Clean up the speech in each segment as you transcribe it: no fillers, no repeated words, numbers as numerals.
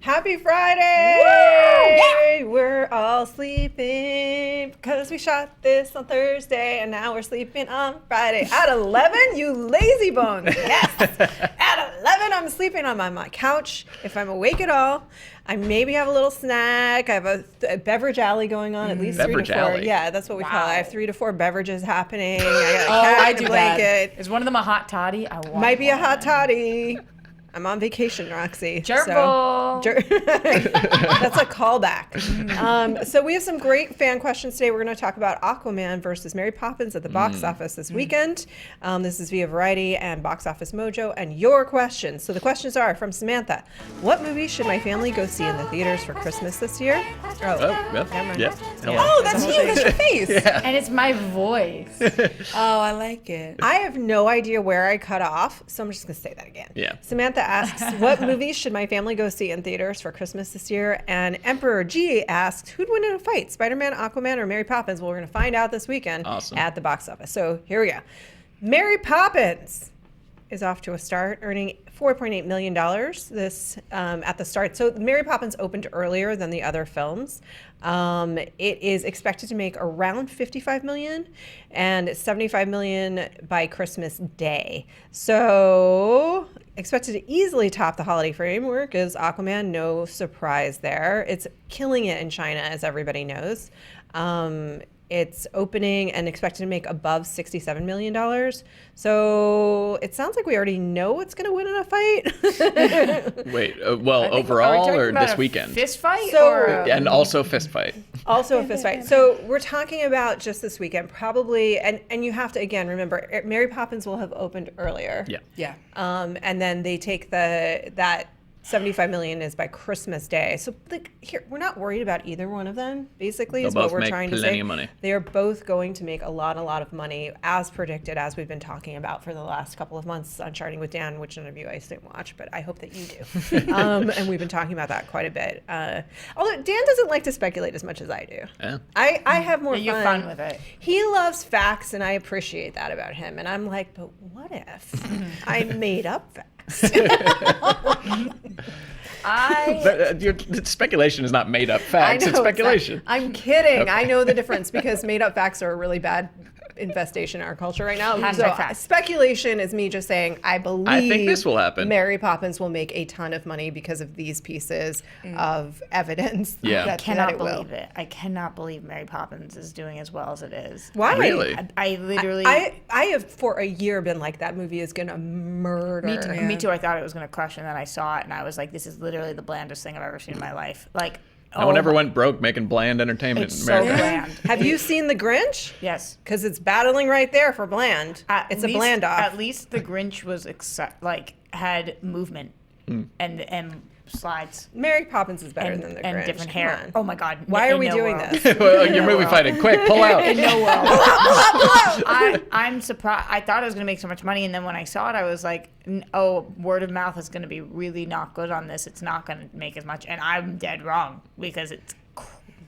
Happy Friday! Yay! We're all sleeping because we shot this on Thursday and now we're sleeping on Friday. At 11, you lazy bones. Yes! At 11, I'm sleeping on my couch. If I'm awake at all, I maybe have a little snack. I have a beverage alley going on, at least beverage 3 to 4. alley. Yeah, that's what we call it. I have 3 to 4 beverages happening. I got a cat I and do a blanket. that. Is one of them a hot toddy? I want Might be a one. hot toddy. I'm on vacation, Roxy. Gerbil. That's a callback. So we have some great fan questions today. We're going to talk about Aquaman versus Mary Poppins at the box office this weekend. This is via Variety and Box Office Mojo. And your questions. So the questions are from Samantha. What movie should my family go see in the theaters for Christmas this year? Oh, that's you. That's your face. Yeah. And it's my voice. Oh, I like it. I have no idea where I cut off, so I'm just going to say that again. Yeah. Samantha asks, what movies should my family go see in theaters for Christmas this year? And Emperor G asks, who'd win in a fight, Spider-Man, Aquaman, or Mary Poppins? Well, we're going to find out this weekend at the box office. So here we go. Mary Poppins is off to a start, earning $4.8 million this at the start. So Mary Poppins opened earlier than the other films. It is expected to make around $55 million and $75 million by Christmas Day. So expected to easily top the holiday framework is Aquaman. No surprise there. It's killing it in China, as everybody knows. It's opening and expected to make above $67 million. So it sounds like we already know what's going to win in a fight. Wait, overall or this weekend? Fist fight? And also fist fight. Also a fist fight. So we're talking about just this weekend, probably, and you have to, again, remember, Mary Poppins will have opened earlier. Yeah. Yeah. And then they take that $75 million is by Christmas Day. So here, we're not worried about either one of them, basically, They'll is what both we're make trying to plenty say. of money. They are both going to make a lot of money, as predicted, as we've been talking about for the last couple of months on Charting with Dan, which none of you, I assume, watch, but I hope that you do. And we've been talking about that quite a bit. Although Dan doesn't like to speculate as much as I do. Yeah. I have more You're fun with it. He loves facts, and I appreciate that about him. And I'm like, but what if I made up facts? Your speculation is not made up facts. It's speculation. I'm kidding. I know the difference because made up facts are a really bad infestation in our culture right now. Hashtag So facts. Speculation is me just saying I believe I think this will happen. Mary Poppins will make a ton of money because of these pieces of evidence. Yeah. that Cannot it will. believe it. I cannot believe Mary Poppins is doing as well as it is. Why? Really? I literally. I have for a year been like, that movie is gonna murder. Me too. I thought it was going to crush, and then I saw it, and I was like, "This is literally the blandest thing I've ever seen in my life." Like, No one ever went broke making bland entertainment It's in so America. bland. Have you seen The Grinch? Yes. Because it's battling right there for bland. It's a bland off. At least the Grinch was had movement and slides Mary Poppins is better and, than The and Grinch. different Come hair. on. Oh my God! Why In are we no doing world. this? Well, you're movie fighting. Quick, pull out. In no world. I'm surprised. I thought I was going to make so much money, and then when I saw it, I was like, word of mouth is going to be really not good on this. It's not going to make as much, and I'm dead wrong because it's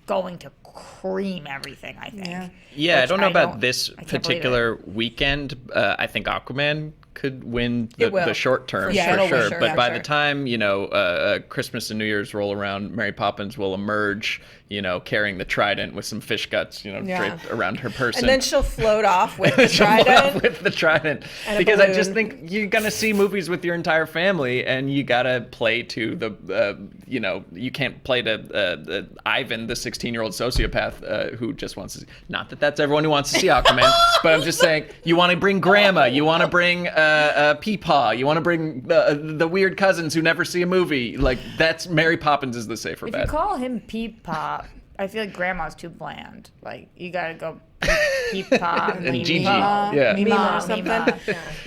going to cream everything, I think. Yeah, I Which don't know about don't- this I can't believe particular weekend. I think Aquaman could win the short term Yeah, for it'll sure. win, sure, But yeah, by sure. the time, Christmas and New Year's roll around, Mary Poppins will emerge, carrying the trident with some fish guts, draped around her person. And then she'll float off with the She'll float off trident. with the trident. And a Because I just balloon. think you're gonna see movies with your entire family, and you gotta play to the, you can't play to Ivan, the 16-year-old sociopath who just wants to. Not that that's everyone who wants to see Aquaman, but I'm just saying you want to bring Grandma, you want to bring Peepaw, you want to bring the weird cousins who never see a movie. Like that's Mary Poppins is the safer If bet. you call him Peep-Pop, I feel like Grandma's too bland. Like, you gotta go Peep-Pop And Gigi, Mima, yeah. Mima or something. Mima.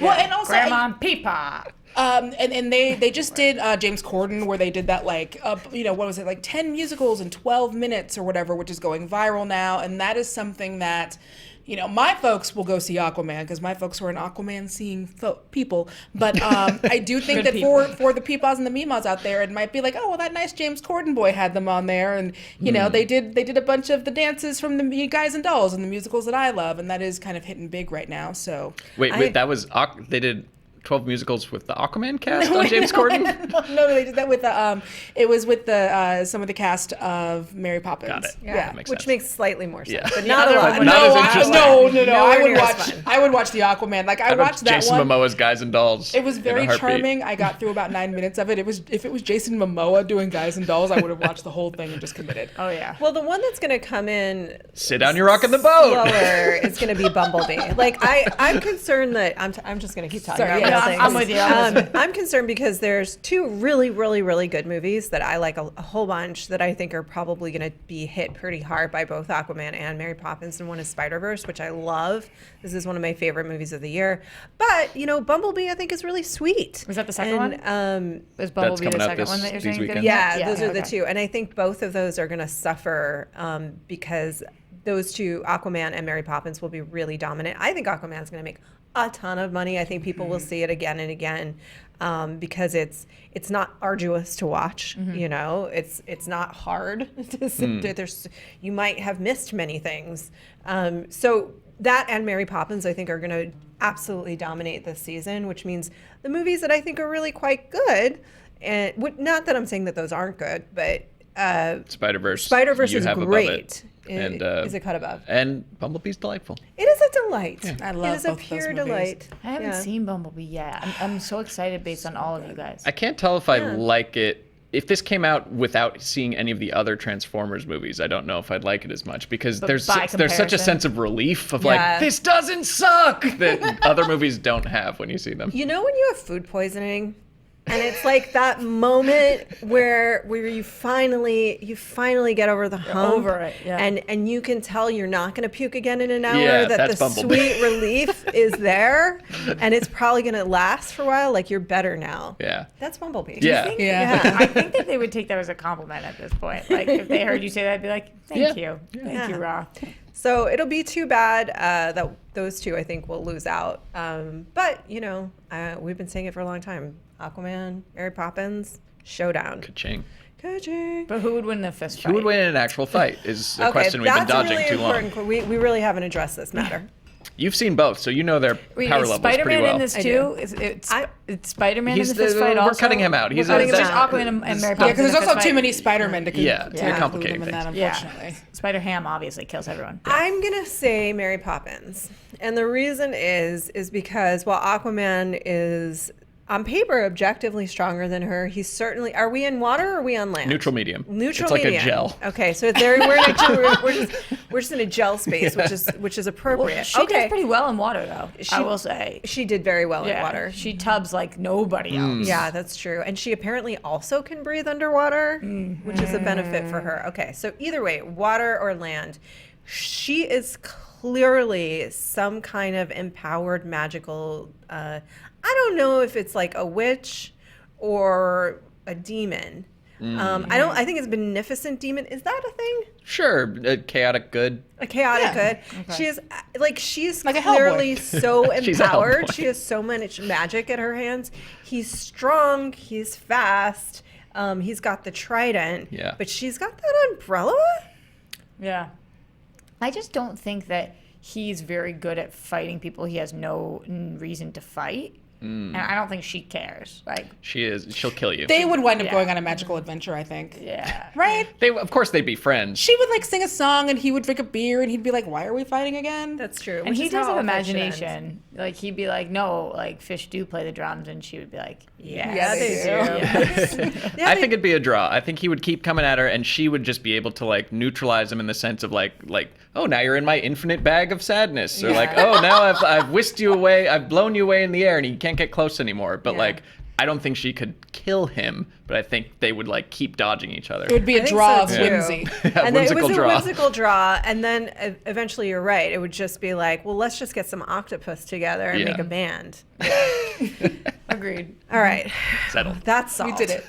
Well, and also, Grandma and Peep-Pop. and they just did James Corden, where they did that what was it, like 10 musicals in 12 minutes or whatever, which is going viral now, and that is something that my folks will go see Aquaman because my folks are an Aquaman seeing people. But I do think that for the Peepaws and the Meemaws out there, it might be like, oh, well, that nice James Corden boy had them on there, and they did a bunch of the dances from the Guys and Dolls and the musicals that I love, and that is kind of hitting big right now. So Wait, that was they did 12 Musicals with the Aquaman cast on James Corden? No, they did that with the it was with the some of the cast of Mary Poppins. Got it. Yeah, makes which sense. makes slightly more sense, Yeah. but not a other lot. one Not as interesting. No. Nowhere I would near as watch. fun. I would watch the Aquaman. Like I watched that Jason one. Momoa's Guys and Dolls. It was in a very heartbeat. charming. I got through about 9 minutes of it. If it was Jason Momoa doing Guys and Dolls, I would have watched the whole thing and just committed. Oh yeah. Well, the one that's going to come in Sit down, you're rocking the boat. slower is going to be Bumblebee. Like I'm concerned that I'm just going to keep talking Sorry, about yeah, real no, things. I'm with you. I'm concerned because there's two really, really, really good movies that I like a whole bunch that I think are probably going to be hit pretty hard by both Aquaman and Mary Poppins, and one is Spiderverse, which I love. This is one of my favorite movies of the year. But Bumblebee I think is really sweet. Was that the second one? Was That's Bumblebee the coming out second one that you're these saying? weekends. Yeah, those are the okay. two. And I think both of those are going to suffer because those two, Aquaman and Mary Poppins, will be really dominant. I think Aquaman's going to make a ton of money. I think people will see it again and again because it's not arduous to watch. It's not hard to sit there. You might have missed many things. So that and Mary Poppins, I think, are going to absolutely dominate this season, which means the movies that I think are really quite good, and not that I'm saying that those aren't good, but Spiderverse you is have above great. And Is a cut above. And Bumblebee's delightful. It is a delight. I love It is a both of those pure movies. delight. I haven't seen Bumblebee yet. I'm so excited based on all of you guys. I can't tell if I Yeah. like it. If this came out without seeing any of the other Transformers movies, I don't know if I'd like it as much because But there's by such a comparison- sense of relief of Yeah. like, this doesn't suck that other movies don't have when you see them. When you have food poisoning, and it's like that moment where you finally get over the hump, over it, yeah. and you can tell you're not going to puke again in an hour. Yeah, that that's the Bumblebee. sweet relief is there, and it's probably going to last for a while. Like you're better now. Yeah. That's Bumblebee. Yeah. Yeah. I think that they would take that as a compliment at this point. Like if they heard you say that, I'd be like, "Thank you, thank you, Roth." So it'll be too bad that those two, I think, will lose out. But we've been saying it for a long time. Aquaman, Mary Poppins, showdown. Ka-ching. Ka-ching. But who would win the fist fight? Who would win in an actual fight is a question we've been that's dodging a really too long. important. We really haven't addressed this matter. You've seen both, so you know their Wait, power is levels pretty Spider-Man well. in this I too? do. It's Spider-Man in He's the fist the- fight we're also? cutting him out. He's We're cutting a- him out. there's- Aquaman and Mary Yeah, Poppins. because there's in the also fist too fight. many Spider-Men to to complicate include them in that, things. unfortunately. Spider-Ham obviously kills everyone. I'm gonna say Mary Poppins, and the reason is because while Aquaman is on paper objectively stronger than her, he's certainly. Are we in water or are we on land? Neutral medium. Neutral it's like medium. a gel. Okay, so we're just in a gel space, which is appropriate. She okay. does pretty well in water, though. I will say. She did very well Yeah, in water. She tubs like nobody else. Yeah, that's true. And she apparently also can breathe underwater, which is a benefit for her. Okay, so either way, water or land, she is clearly some kind of empowered magical. I don't know if it's like a witch or a demon. I think it's beneficent demon. Is that a thing? Sure, chaotic good. A chaotic Yeah. good. She is she's Like a clearly Hellboy. so She's a empowered. Hellboy. She has so much magic at her hands. He's strong. He's fast. He's got the trident. Yeah. But she's got that umbrella. Yeah. I just don't think that he's very good at fighting people he has no reason to fight. And I don't think she cares. Like, She is. She'll kill you. They would wind up Yeah. going on a magical adventure, I think. yeah. Right? Of course, they'd be friends. She would like sing a song and he would drink a beer and he'd be like, "Why are we fighting again?" That's true. And he does have imagination. Like, he'd be like, no, like, fish do play the drums. And she would be like, yes. Yeah, they do. Yes. I think it'd be a draw. I think he would keep coming at her, and she would just be able to like neutralize him in the sense of like, oh, now you're in my infinite bag of sadness, or like, oh, now I've whisked you away, I've blown you away in the air, and you can't get close anymore. But Yeah. like, I don't think she could kill him, but I think they would like keep dodging each other. It would be I a think draw so, of too. whimsy. And then it was Whimsical draw. a whimsical draw, and then eventually you're right. It would just be like, well, let's just get some octopus together and Yeah. make a band. Agreed. All right, Settled. that's solved. We did it.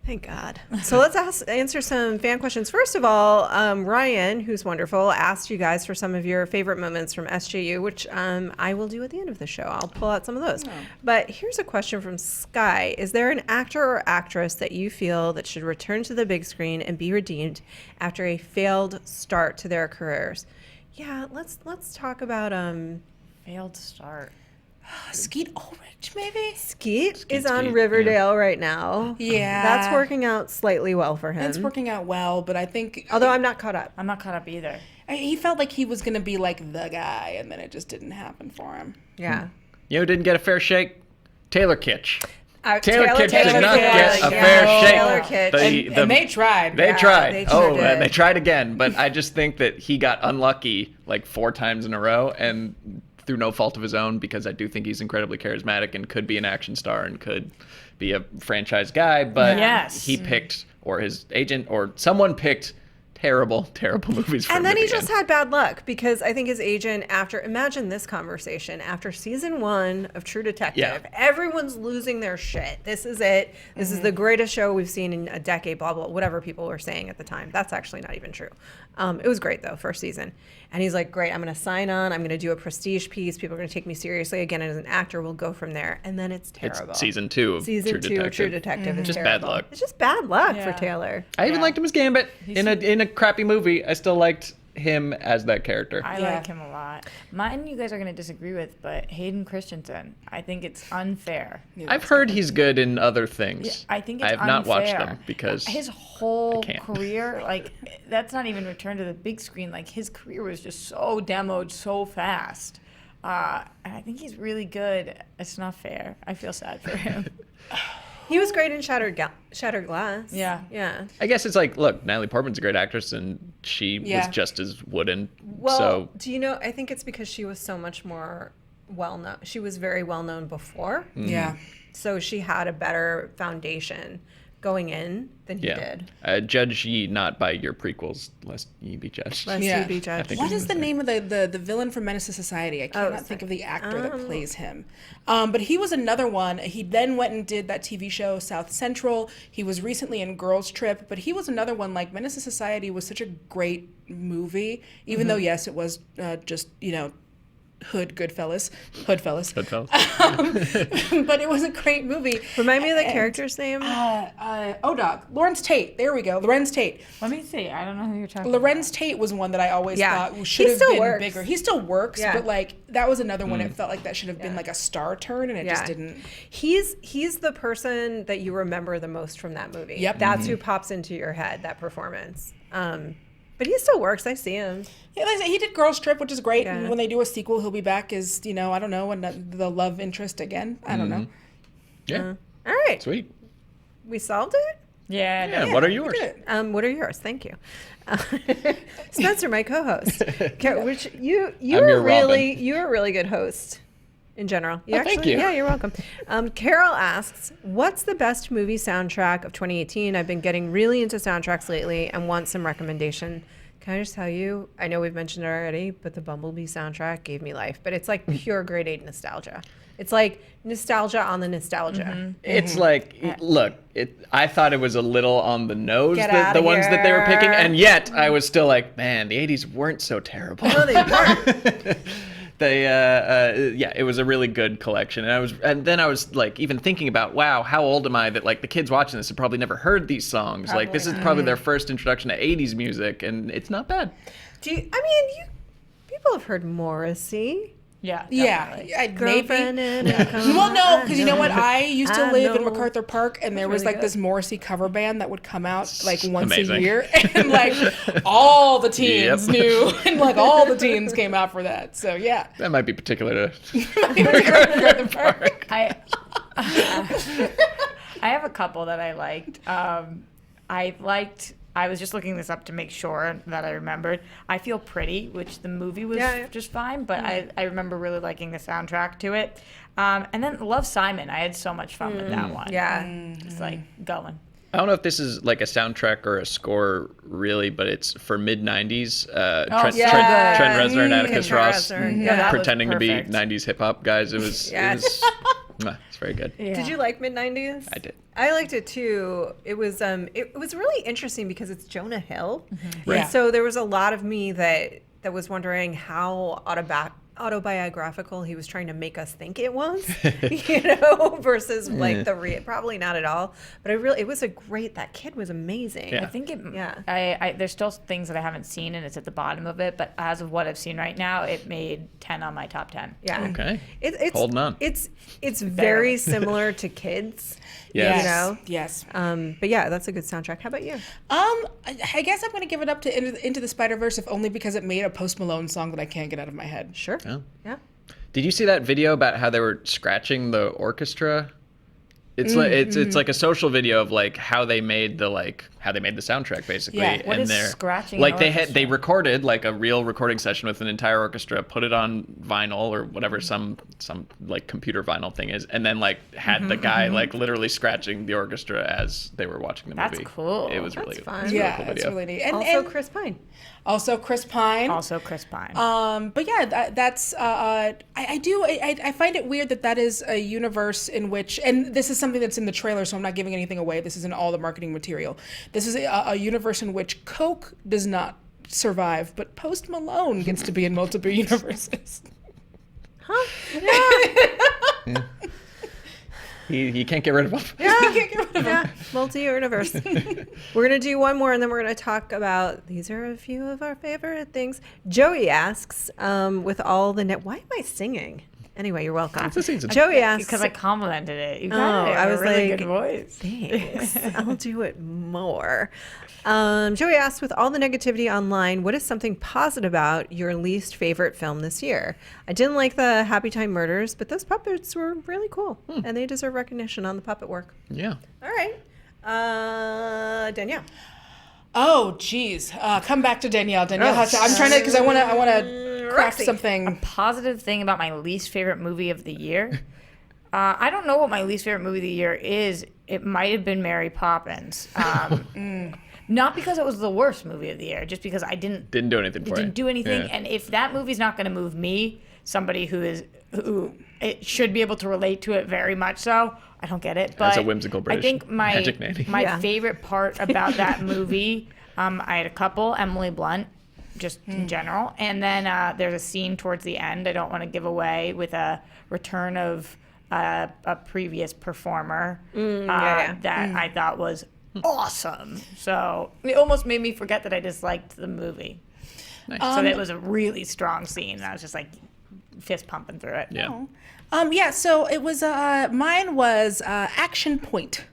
Thank God. So let's answer some fan questions. First of all, Ryan, who's wonderful, asked you guys for some of your favorite moments from SJU, which I will do at the end of the show. I'll pull out some of those. But here's a question from Sky. Is there an actor or actress that you feel that should return to the big screen and be redeemed after a failed start to their careers? Yeah, let's talk about Failed start. Skeet Ulrich, maybe? Skeet is on Skeet, Riverdale right now. Yeah. That's working out slightly well for him. It's working out well, but I think... Although I'm not caught up. I'm not caught up either. He felt like he was going to be like the guy, and then it just didn't happen for him. Yeah. You know who didn't get a fair shake? Taylor Kitsch. Taylor Kitsch did not get a yeah. fair shake. Taylor Kitsch. And they tried. They tried. they sure did. And they tried again. But I just think that he got unlucky like 4 times in a row, and through no fault of his own, because I do think he's incredibly charismatic and could be an action star and could be a franchise guy. But he picked, or his agent, or someone picked terrible movies for him. And then to he be in. just had bad luck because I think his agent, imagine this conversation, after season 1 of True Detective, everyone's losing their shit. This is it. This is the greatest show we've seen in a decade, blah, blah, whatever people were saying at the time. That's actually not even true. It was great though, first season. And he's like, great, I'm going to sign on. I'm going to do a prestige piece. People are going to take me seriously again as an actor. We'll go from there. And then it's terrible. It's season 2 of True Detective. Of True Detective is Just terrible. bad luck. It's just bad luck for Taylor. I even liked him as Gambit in a crappy movie. I still liked him as that character. I like him a lot. Mine you guys are going to disagree with, but Hayden Christensen. I think it's unfair. I've heard he's good in other things. Yeah, I think it's I have unfair. not watched them because his whole can't. career, like, that's not even Return to the Big Screen. Like, his career was just so demoed so fast. And I think he's really good. It's not fair. I feel sad for him. He was great in Shattered Glass. Yeah. I guess it's like, look, Natalie Portman's a great actress, and she was just as wooden. Well, so do you know, I think it's because she was so much more well-known. She was very well-known before. Yeah. So she had a better foundation going in than he did. Judge ye not by your prequels, lest ye be judged. Lest you be judged. What is the name of the villain from Menace to Society? I cannot think of the actor that plays him. But he was another one. He then went and did that TV show South Central. He was recently in Girls Trip, but he was another one. Like, Menace to Society was such a great movie, even though, yes, it was just, Hoodfellas. But it was a great movie. Remind me of the character's name. Lawrence Tate. There we go. Lorenz Tate. Let me see. I don't know who you're talking Lorenz Tate was one that I always thought should He have still been works. bigger. He still works, but like that was another one. It felt like that should have been like a star turn, and it just didn't. He's the person that you remember the most from that movie. Yep. That's who pops into your head, that performance. But he still works. I see him. Yeah, like I said, he did Girls Trip, which is great. And when they do a sequel, he'll be back as, I don't know, the love interest again. I don't know. Yeah. All right. Sweet. We solved it? Yeah. What are yours? What are yours? Thank you. Spencer, my co-host. Which you're a really good host in general. Thank you. Yeah, you're welcome. Carol asks, what's the best movie soundtrack of 2018? I've been getting really into soundtracks lately and want some recommendation. Can I just tell you, I know we've mentioned it already, but the Bumblebee soundtrack gave me life. But it's like pure grade 8 nostalgia. It's like nostalgia on the nostalgia. It's like, look, I thought it was a little on the nose, the ones that they were picking, and yet I was still like, man, the 80s weren't so terrible. No, they weren't. It was a really good collection, and then I was like even thinking about, wow, how old am I that like the kids watching this have probably never heard these songs. Like this is probably their first introduction to 80s music, and it's not bad. People have heard Morrissey. Yeah. Girlfriend and Well, no, because you know what? I used to live in know. MacArthur Park, and there was really like this Morrissey cover band that would come out like once Amazing. a year, and like all the teens knew, and like all the teens came out for that. So yeah, That might be particular to MacArthur Park. I have a couple that I liked. I was just looking this up to make sure that I remembered. I Feel Pretty, which the movie was just fine, but I remember really liking the soundtrack to it. And then Love, Simon. I had so much fun with that one. Yeah. It's like going. I don't know if this is like a soundtrack or a score really, but it's for mid-90s. Trent Reznor and Atticus Ross pretending to be perfect. 90s hip-hop guys. It was it's very good. Yeah. Did you like mid-90s? I did. I liked it too. It was really interesting because it's Jonah Hill. Right. And so there was a lot of me that was wondering how autobiographical he was trying to make us think it was, versus like probably not at all. But it was that kid was amazing. I think there's still things that I haven't seen and it's at the bottom of it, but as of what I've seen right now, it made 10 on my top 10. Yeah. Okay. It's holding on. It's very similar to Kids. Yes. Yes. But yeah, that's a good soundtrack. How about you? I guess I'm going to give it up to Into the Spider-Verse, if only because it made a Post Malone song that I can't get out of my head. Sure. Yeah. Did you see that video about how they were scratching the orchestra? It's it's like a social video of like how they made the soundtrack basically. Yeah. What and is they're scratching like an they recorded like a real recording session with an entire orchestra, put it on vinyl or whatever some like computer vinyl thing is, and then like had the guy like literally scratching the orchestra as they were watching the movie. That's cool. It was really fun. It was a really cool it's video. really neat. And Chris Pine. Also Chris Pine. But yeah, that's I find it weird that is a universe in which, and this is something that's in the trailer, so I'm not giving anything away. This isn't all the marketing material. This is a universe in which Coke does not survive, but Post Malone gets to be in multiple universes. Huh? Yeah. He can't get rid of him. Yeah. Multi-universe. We're going to do one more, and then we're going to talk about, these are a few of our favorite things. Joey asks, with all the why am I singing? Anyway, you're welcome. Joey asks. Because I complimented it. You got it. I was really like, good voice. Thanks. I'll do it more. Joey asks, with all the negativity online, what is something positive about your least favorite film this year? I didn't like the Happy Time Murders, but those puppets were really cool, and they deserve recognition on the puppet work. Yeah. All right. Danielle. Oh, geez. Come back to Danielle. I'm trying to, because I want to craft something. A positive thing about my least favorite movie of the year. I don't know what my least favorite movie of the year is. It might have been Mary Poppins. Not because it was the worst movie of the year, just because I didn't do anything for it. Didn't do anything. Yeah. And if that movie's not going to move me, somebody who it should be able to relate to it very much so, I don't get it. But as a whimsical British I think magic nanny. my favorite part about that movie, I had a couple, Emily Blunt, just in general. And then there's a scene towards the end I don't want to give away with a return of a previous performer that I thought was awesome. So it almost made me forget that I disliked the movie. Nice. So that was a really strong scene. And I was just like fist pumping through it. Yeah. So it was mine was Action Point.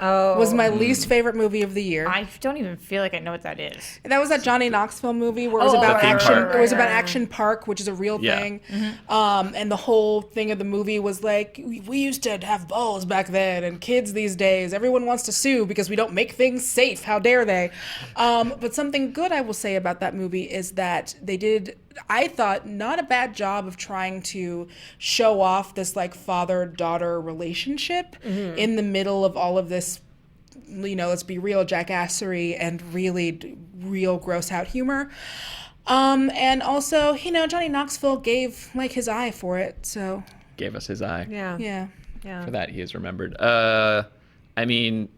Oh. Was my least favorite movie of the year. I don't even feel like I know what that is. That was that Johnny Knoxville movie where it was about action. It was about Action Park, which is a real thing. And the whole thing of the movie was like, we used to have balls back then, and kids these days, everyone wants to sue because we don't make things safe. How dare they? But something good I will say about that movie is that they did, I thought, not a bad job of trying to show off this like father-daughter relationship in the middle of all of this, let's be real, jackassery and really real gross out humor. And also, Johnny Knoxville gave like his eye for it, so. Gave us his eye. Yeah. For that, he is remembered. I mean,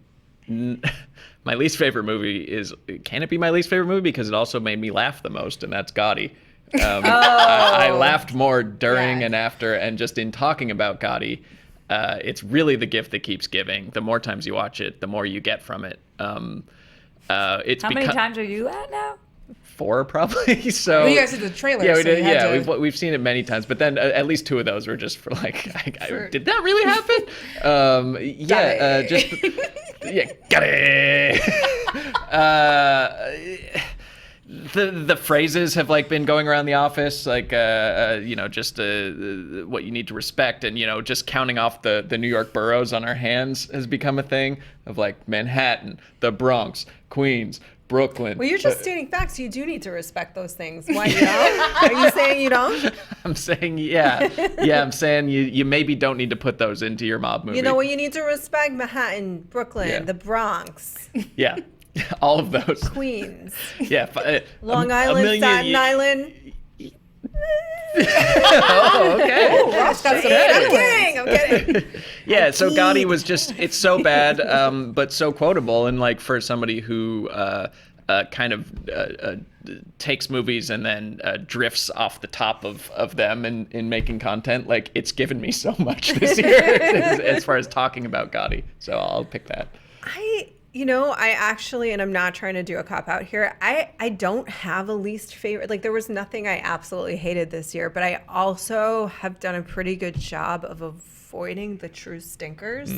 my least favorite movie is, can it be my least favorite movie? Because it also made me laugh the most, and that's Gotti. I laughed more during and after, and just in talking about Gotti. It's really the gift that keeps giving. The more times you watch it, the more you get from it. How many times are you at now? 4 probably. So well, you guys did the trailer. Yeah, we so did. We've seen it many times, but then at least 2 of those were just for like, did that really happen? Got it. The phrases have like been going around the office, like just what you need to respect, and just counting off the New York boroughs on our hands has become a thing of like Manhattan, the Bronx, Queens, Brooklyn. Well, you're just stating facts. You do need to respect those things. Why you don't? Are you saying you don't? I'm saying I'm saying you maybe don't need to put those into your mob movie. You know what? You need to respect Manhattan, Brooklyn, the Bronx. Yeah. All of those. Queens. Yeah. Long Island, Staten Island. Oh, okay. Oh, Roth got some I'm kidding. Yeah, so Gotti was just, it's so bad, but so quotable. And like for somebody who kind of takes movies and then drifts off the top of them in making content. Like, it's given me so much this year as far as talking about Gotti. So I'll pick that. I actually, and I'm not trying to do a cop out here, I don't have a least favorite. Like, there was nothing I absolutely hated this year, but I also have done a pretty good job of avoiding the true stinkers.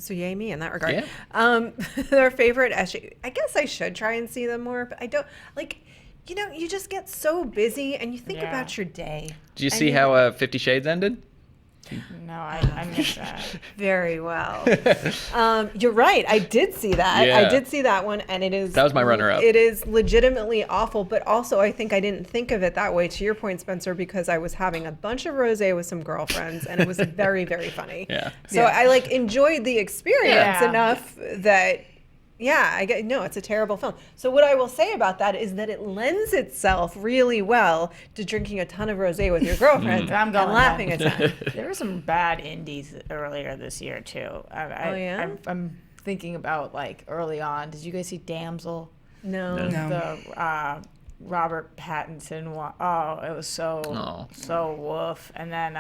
So yay me in that regard. Yeah. Their favorite SJU. I guess I should try and see them more, but I don't, like, you just get so busy and you think about your day. Did you see how 50 Shades ended? No, I missed that. Very well. You're right. I did see that. Yeah. I did see that one, and that was my runner-up. It is legitimately awful, but also I think I didn't think of it that way, to your point, Spencer, because I was having a bunch of rosé with some girlfriends, and it was very, very funny. Yeah. So I enjoyed the experience enough that. Yeah, it's a terrible film. So what I will say about that is that it lends itself really well to drinking a ton of rosé with your girlfriend and laughing a ton. There were some bad indies earlier this year too. I'm thinking about like early on. Did you guys see Damsel? No. The Robert Pattinson one. Oh, it was so woof. And then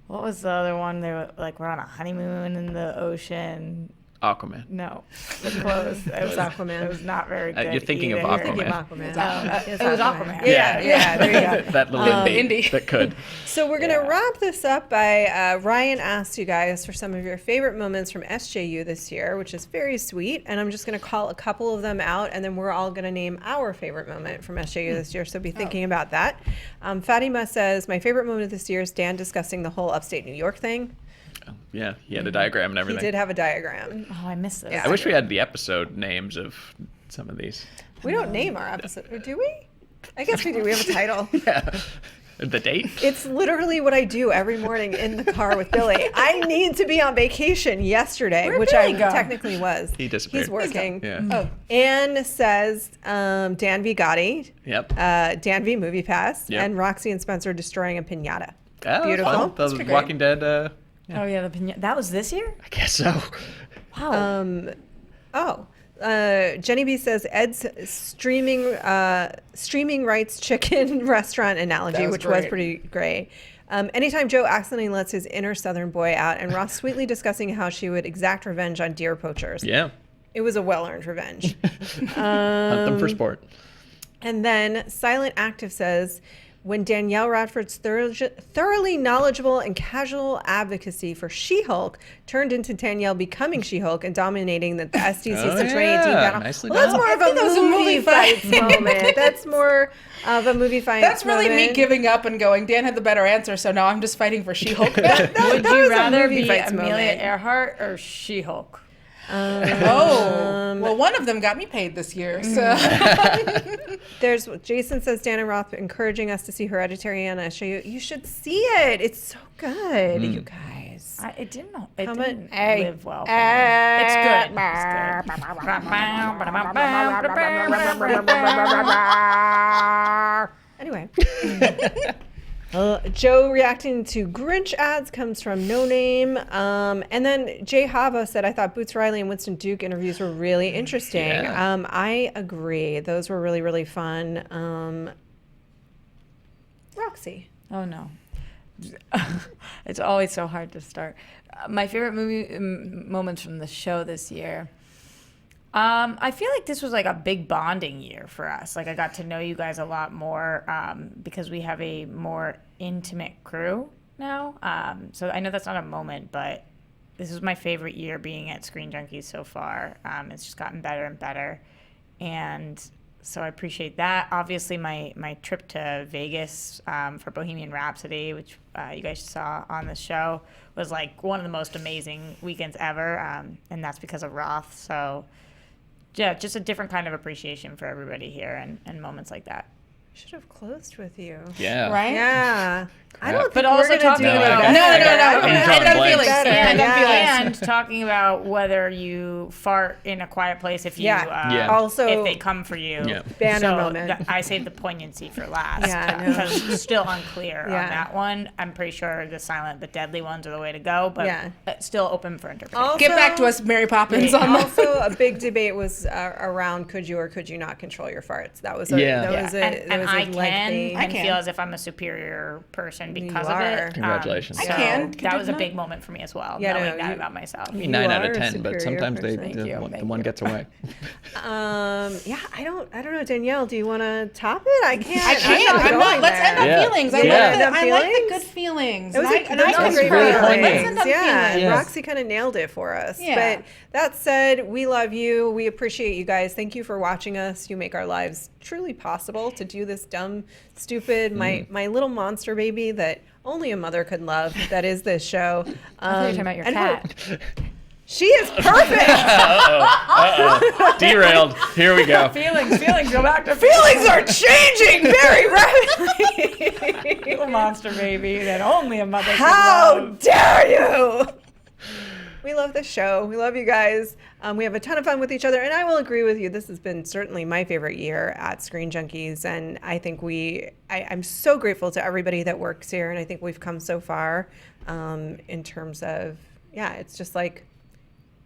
what was the other one? They were on a honeymoon in the ocean. Aquaman. No, it close. It was Aquaman. It was not very good. You're thinking of Aquaman. It was Aquaman. Yeah, there you go. That little indie that could. So we're going to wrap this up by Ryan asked you guys for some of your favorite moments from SJU this year, which is very sweet. And I'm just going to call a couple of them out, and then we're all going to name our favorite moment from SJU this year. So be thinking about that. Fatima says, my favorite moment this year is Dan discussing the whole upstate New York thing. Yeah, he had a diagram and everything. He did have a diagram. Oh, I missed this. Yeah. I wish we had the episode names of some of these. We don't name our episode, or do we? I guess we do. We have a title. Yeah. The date? It's literally what I do every morning in the car with Billy. I need to be on vacation yesterday, Where'd which Billy I go? technically was. He disappeared. He's working. Yeah. Oh. Anne says Dan v. Gotti, Yep. Dan v. Movie Pass, Yep. and Roxy and Spencer destroying a piñata. Oh, Beautiful. Fun. The Walking Dead. Oh yeah, that was this year. I guess so. Wow. Jenny B says Ed's streaming rights chicken restaurant analogy, which was pretty great. Anytime Joe accidentally lets his inner Southern boy out, and Roth sweetly discussing how she would exact revenge on deer poachers. Yeah. It was a well-earned revenge. Hunt them for sport. And then Silent Active says, when Danielle Radford's thoroughly knowledgeable and casual advocacy for She-Hulk turned into Danielle becoming She-Hulk and dominating the SDC's 2018 panel. Nicely Well, that's done. more of a movie fights moment. That's more of a movie fight That's really moment. me giving up and going, Dan had the better answer, so now I'm just fighting for She-Hulk. Would that you was a rather movie be fights Amelia moment. Earhart or She-Hulk? Well, one of them got me paid this year, so. There's Jason says Dan and Roth encouraging us to see Hereditary on SJU. You should see it. It's so good, you guys. It didn't Comment. live well for me. It's good. Anyway. Joe reacting to Grinch ads comes from No Name. And then Jay Hava said, I thought Boots Riley and Winston Duke interviews were really interesting. Yeah. I agree. Those were really, really fun. Roxy. Oh no. It's always so hard to start. My favorite movie moments from the show this year. I feel like this was like a big bonding year for us. Like I got to know you guys a lot more because we have a more intimate crew now. So I know that's not a moment, but this is my favorite year being at ScreenJunkies so far. It's just gotten better and better. And so I appreciate that. Obviously, my trip to Vegas for Bohemian Rhapsody, which you guys saw on the show, was like one of the most amazing weekends ever. And that's because of Roth. So yeah, just a different kind of appreciation for everybody here and moments like that. Should have closed with you. Yeah. Right? Yeah. I don't think But we're also gonna talking do about that. No. I'm I drawing got blanks. feelings. I got feelings. And talking about whether you fart in a quiet place if you Also, if they come for you. Yeah. banner moment. I saved the poignancy for last. Yeah, I know. Because it's still unclear on Yeah. that one. I'm pretty sure the silent but deadly ones are the way to go, but Yeah. it's still open for interpretation. Also- Get back to us, Mary Poppins. On that. Also, a big debate was around could you or could you not control your farts. That was a, Yeah. that was a, and that was I a lengthy. can I and can. feel as if I'm a superior person because You of are. it. Congratulations. I So can. that was a Could big you moment for me as well, Yeah, knowing no, that you- about myself. I mean, 9 out are of a 10, but superior sometimes person. Thank you. the one gets away. Yeah, I don't know, Danielle. Do you want to top it? I can't. I can't. I'm not. Let's end on Yeah. feelings. I Yeah. like End on I like the feelings? good feelings. It was And a, I those can were great really feelings. poignant. Let's end on Yeah, feelings. Yes. Roxy kind of nailed it for us. Yeah. But that said, we love you. We appreciate you guys. Thank you for watching us. You make our lives truly possible to do this dumb, stupid, my little monster baby that only a mother could love. That is this show. I thought you were talking about your and cat. She is perfect. Derailed. Here we go. Feelings, go back to Feelings are changing very rapidly. little monster baby that only a mother How could love. dare you? We love this show. We love you guys. We have a ton of fun with each other. And I will agree with you. This has been certainly my favorite year at Screen Junkies. And I think I'm so grateful to everybody that works here. And I think we've come so far in terms of, it's just like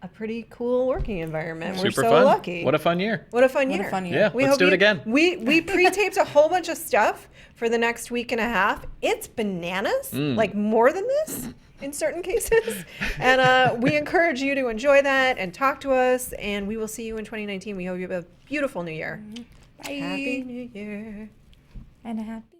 a pretty cool working environment. We're Super so fun. lucky. What a fun year. What a fun year. What a fun year. Yeah, let's do it again. We pre-taped a whole bunch of stuff for the next week and a half. It's bananas, like more than this in certain cases. And we encourage you to enjoy that and talk to us. And we will see you in 2019. We hope you have a beautiful new year. Bye. Happy New Year. And happy.